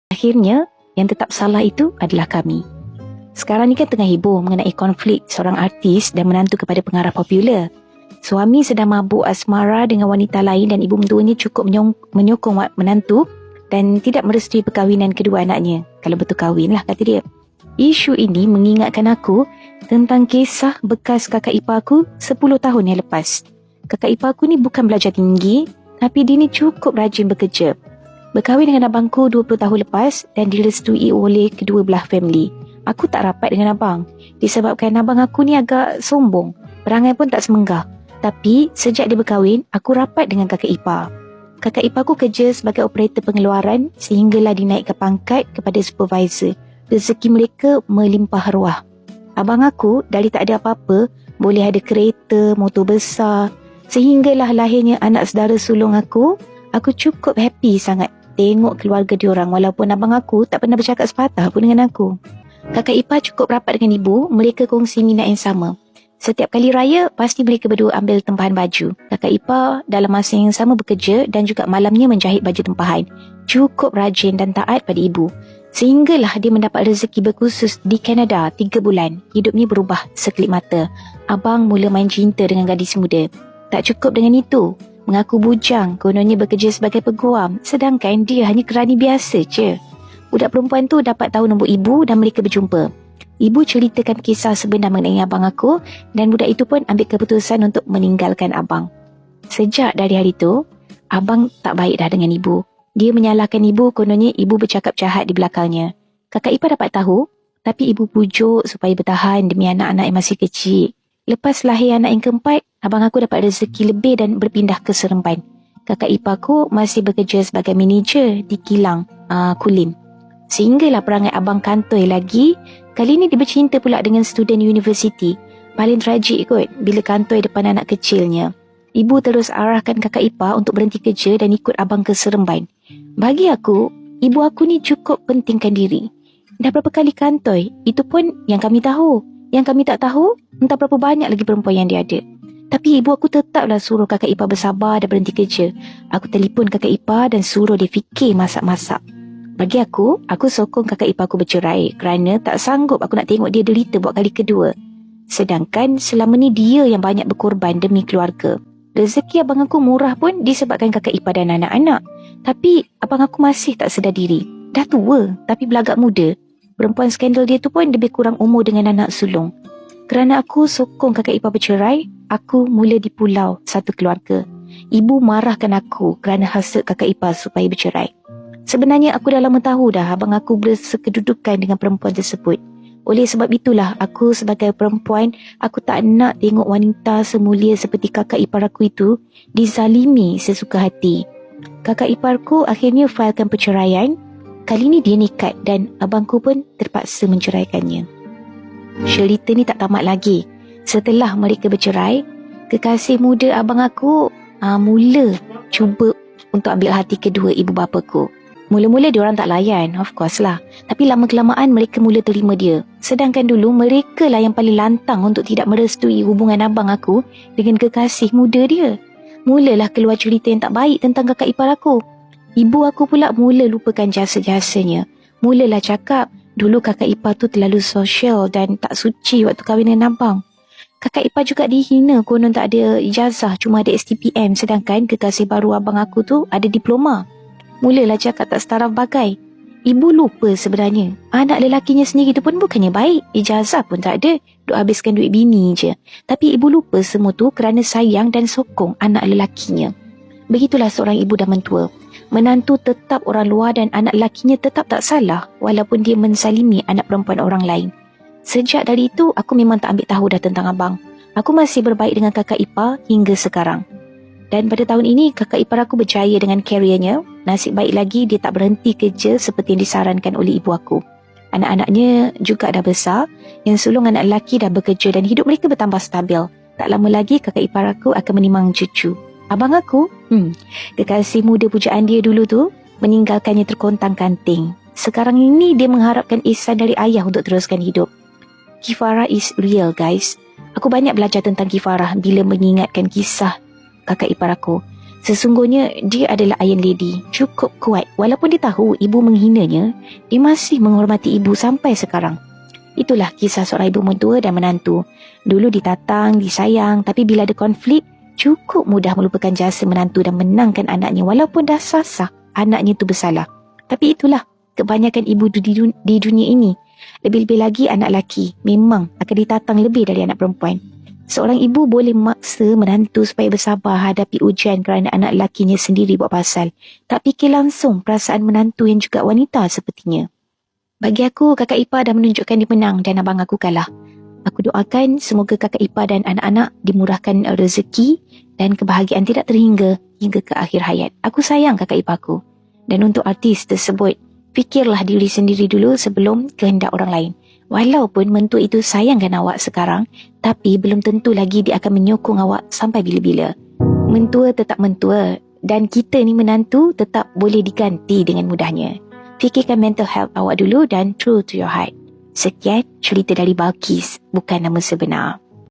Akhirnya, yang tetap salah itu adalah kami. Sekarang ni kan tengah heboh mengenai konflik seorang artis dan menantu kepada pengarah popular. Suami sedang mabuk asmara dengan wanita lain dan ibu mentuanya cukup menyokong menantu dan tidak merestui perkahwinan kedua anaknya. Kalau betul kahwin lah, kata dia. Isu ini mengingatkan aku tentang kisah bekas kakak ipar aku 10 tahun yang lepas. Kakak ipar aku ni bukan belajar tinggi, tapi dia ni cukup rajin bekerja. Berkahwin dengan abangku 20 tahun lepas dan direstui oleh kedua belah family. Aku tak rapat dengan abang disebabkan abang aku ni agak sombong, perangai pun tak semenggah. Tapi sejak dia berkahwin, aku rapat dengan kakak ipar. Kakak ipar aku kerja sebagai operator pengeluaran sehinggalah dinaikkan pangkat kepada supervisor. Rezeki mereka melimpah ruah. Abang aku dari tak ada apa-apa boleh ada kereta, motor besar. Sehinggalah lahirnya anak saudara sulung aku cukup happy sangat tengok keluarga diorang walaupun abang aku tak pernah bercakap sepatah pun dengan aku. Kakak ipar cukup rapat dengan ibu, mereka kongsi minat yang sama. Setiap kali raya, pasti mereka berdua ambil tempahan baju. Kakak ipar dalam masa yang sama bekerja dan juga malamnya menjahit baju tempahan. Cukup rajin dan taat pada ibu. Sehinggalah dia mendapat rezeki berkursus di Kanada 3 bulan. Hidupnya berubah sekelip mata. Abang mula main cinta dengan gadis muda. Tak cukup dengan itu, mengaku bujang, kononnya bekerja sebagai peguam, sedangkan dia hanya kerani biasa je. Budak perempuan tu dapat tahu nombor ibu dan mereka berjumpa. Ibu ceritakan kisah sebenar mengenai abang aku dan budak itu pun ambil keputusan untuk meninggalkan abang. Sejak dari hari itu, abang tak baik dah dengan ibu. Dia menyalahkan ibu, kononnya ibu bercakap jahat di belakangnya. Kakak ipar dapat tahu, tapi ibu pujuk supaya bertahan demi anak-anak yang masih kecil. Lepas lahir anak yang keempat, abang aku dapat rezeki lebih dan berpindah ke Seremban. Kakak ipar aku masih bekerja sebagai manager di kilang Kulim. Sehinggalah perangai abang kantoi lagi. Kali ni dia bercinta pula dengan student universiti. Paling tragik kot bila kantoi depan anak kecilnya. Ibu terus arahkan kakak ipar untuk berhenti kerja dan ikut abang ke Seremban. Bagi aku, ibu aku ni cukup pentingkan diri. Dah berapa kali kantoi, itu pun yang kami tahu. Yang kami tak tahu, entah berapa banyak lagi perempuan yang dia ada. Tapi ibu aku tetaplah suruh kakak ipar bersabar dan berhenti kerja. Aku telefon kakak ipar dan suruh dia fikir masak-masak. Bagi aku sokong kakak ipar aku bercerai kerana tak sanggup aku nak tengok dia derita buat kali kedua. Sedangkan selama ni dia yang banyak berkorban demi keluarga. Rezeki abang aku murah pun disebabkan kakak ipar dan anak-anak. Tapi abang aku masih tak sedar diri. Dah tua tapi belagak muda. Perempuan skandal dia tu pun lebih kurang umur dengan anak sulung. Kerana aku sokong kakak ipar bercerai, aku mula di pulau satu keluarga. Ibu marahkan aku kerana hasut kakak ipar supaya bercerai. Sebenarnya aku dah lama tahu dah abang aku bersekedudukan dengan perempuan tersebut. Oleh sebab itulah aku sebagai perempuan, aku tak nak tengok wanita semulia seperti kakak ipar aku itu dizalimi sesuka hati. Kakak iparku akhirnya failkan perceraian. Kali ni dia nekat dan abangku pun terpaksa menceraikannya. Cerita ni tak tamat lagi. Setelah mereka bercerai, kekasih muda abang aku mula cuba untuk ambil hati kedua ibu bapaku. Mula-mula diorang tak layan, of course lah. Tapi lama-kelamaan mereka mula terima dia. Sedangkan dulu mereka lah yang paling lantang untuk tidak merestui hubungan abang aku dengan kekasih muda dia. Mulalah keluar cerita yang tak baik tentang kakak ipar aku. Ibu aku pula mula lupakan jasa-jasanya. Mulalah cakap, dulu kakak ipar tu terlalu sosial dan tak suci waktu kahwin dengan abang. Kakak ipar juga dihina konon tak ada ijazah, cuma ada STPM. Sedangkan kekasih baru abang aku tu ada diploma. Mulalah cakap tak setaraf bagai. Ibu lupa sebenarnya anak lelakinya sendiri tu pun bukannya baik. Ijazah pun tak ada, duk habiskan duit bini je. Tapi ibu lupa semua tu kerana sayang dan sokong anak lelakinya. Begitulah seorang ibu dah mentua. Menantu tetap orang luar dan anak lelakinya tetap tak salah walaupun dia mensalimi anak perempuan orang lain. Sejak dari itu aku memang tak ambil tahu dah tentang abang. Aku masih berbaik dengan kakak ipar hingga sekarang. Dan pada tahun ini kakak ipar aku berjaya dengan kariernya. Nasib baik lagi dia tak berhenti kerja seperti yang disarankan oleh ibu aku. Anak-anaknya juga dah besar. Yang sulung anak lelaki dah bekerja dan hidup mereka bertambah stabil. Tak lama lagi kakak ipar aku akan menimang cucu. Abang aku, kekasih muda pujaan dia dulu tu, meninggalkannya terkontang-kanting. Sekarang ini dia mengharapkan ihsan dari ayah untuk teruskan hidup. Kifarah is real, guys. Aku banyak belajar tentang Kifarah bila mengingatkan kisah kakak ipar aku. Sesungguhnya dia adalah Iron Lady, cukup kuat. Walaupun dia tahu ibu menghinanya, dia masih menghormati ibu sampai sekarang. Itulah kisah seorang ibu mentua dan menantu. Dulu ditatang, disayang, tapi bila ada konflik, cukup mudah melupakan jasa menantu dan menangkan anaknya walaupun dah sah anaknya itu bersalah. Tapi itulah kebanyakan ibu di dunia ini. Lebih-lebih lagi anak lelaki memang akan ditatang lebih dari anak perempuan. Seorang ibu boleh maksa menantu supaya bersabar hadapi ujian kerana anak lakinya sendiri buat pasal. Tak fikir langsung perasaan menantu yang juga wanita sepertinya. Bagi aku, kakak ipar dah menunjukkan dia menang dan abang aku kalah. Aku doakan semoga kakak ipar dan anak-anak dimurahkan rezeki dan kebahagiaan tidak terhingga hingga ke akhir hayat. Aku sayang kakak iparku. Dan untuk artis tersebut, fikirlah diri sendiri dulu sebelum kehendak orang lain. Walaupun mentua itu sayangkan awak sekarang, tapi belum tentu lagi dia akan menyokong awak sampai bila-bila. Mentua tetap mentua dan kita ni menantu tetap boleh diganti dengan mudahnya. Fikirkan mental health awak dulu dan true to your heart. Sekian cerita dari Balkis, bukan nama sebenar.